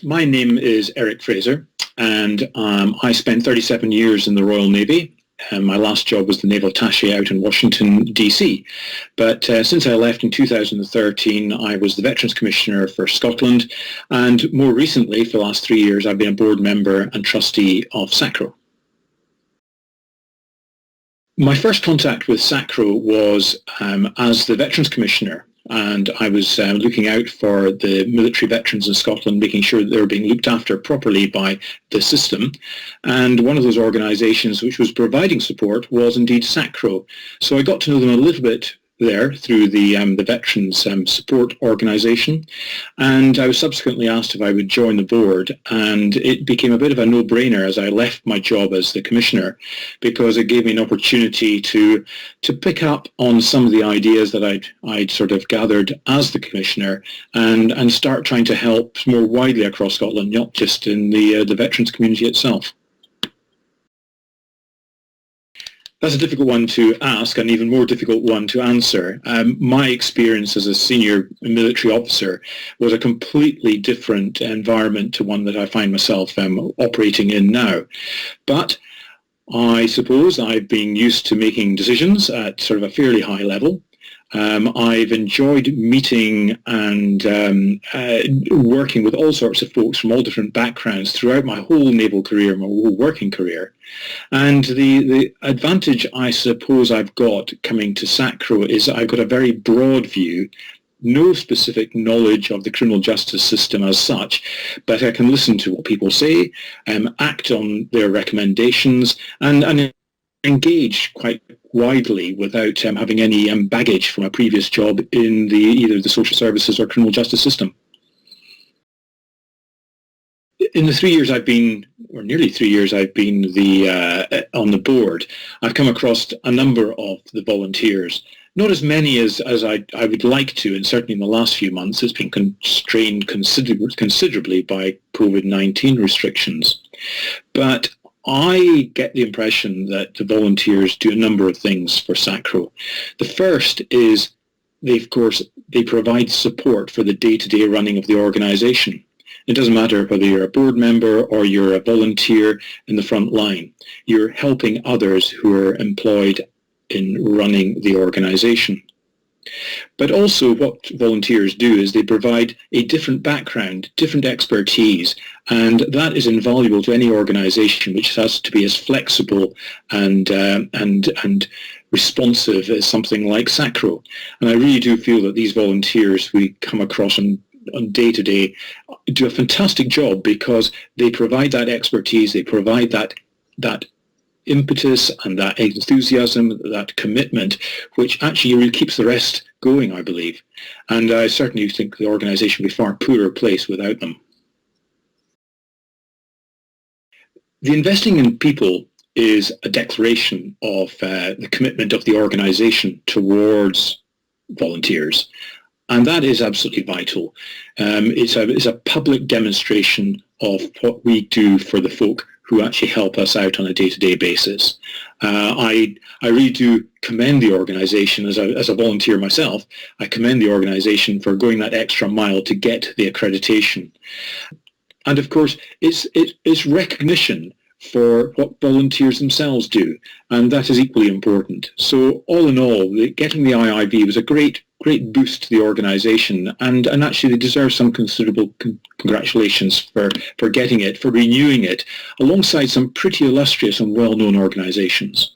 My name is Eric Fraser, and I spent 37 years in the Royal Navy. My last job was the naval attaché out in Washington, D.C. But since I left in 2013, I was the Veterans Commissioner for Scotland, and more recently, for the last 3 years, I've been a board member and trustee of Sacro. My first contact with Sacro was as the Veterans Commissioner, and I was looking out for the military veterans in Scotland, making sure that they were being looked after properly by the system. And one of those organisations which was providing support was indeed Sacro. So I got to know them a little bit there through the Veterans Support Organisation, and I was subsequently asked if I would join the board, and it became a bit of a no-brainer as I left my job as the Commissioner, because it gave me an opportunity to pick up on some of the ideas that I'd sort of gathered as the Commissioner and start trying to help more widely across Scotland, not just in the veterans community itself. That's a difficult one to ask, and even more difficult one to answer. My experience as a senior military officer was a completely different environment to one that I find myself operating in now. But I suppose I've been used to making decisions at sort of a fairly high level. I've enjoyed meeting and working with all sorts of folks from all different backgrounds throughout my whole naval career, my whole working career. And the advantage I suppose I've got coming to Sacro is I've got a very broad view, no specific knowledge of the criminal justice system as such, but I can listen to what people say, act on their recommendations, and engage quite widely without having any baggage from a previous job in either the social services or criminal justice system. In the 3 years I've been, or nearly 3 years I've been on the board, I've come across a number of the volunteers. Not as many as I would like to, and certainly in the last few months it's been constrained considerably by COVID-19 restrictions. But I get the impression that the volunteers do a number of things for Sacro. The first is they provide support for the day-to-day running of the organisation. It doesn't matter whether you're a board member or you're a volunteer in the front line. You're helping others who are employed in running the organisation. But also what volunteers do is they provide a different background, different expertise, and that is invaluable to any organisation which has to be as flexible and responsive as something like Sacro. And I really do feel that these volunteers we come across on day to day do a fantastic job because they provide that expertise, they provide that impetus and that enthusiasm, that commitment, which actually really keeps the rest going, I believe. And I certainly think the organisation would be a far poorer place without them. The investing in people is a declaration of the commitment of the organisation towards volunteers. And that is absolutely vital. It's a public demonstration of what we do for the folk who actually help us out on a day-to-day basis. I really do commend the organisation as a volunteer myself. I commend the organisation for going that extra mile to get the accreditation. And of course, it's recognition for what volunteers themselves do, and that is equally important. So all in all, getting the IIV was a great boost to the organisation, and actually they deserve some considerable congratulations for getting it, for renewing it, alongside some pretty illustrious and well-known organisations.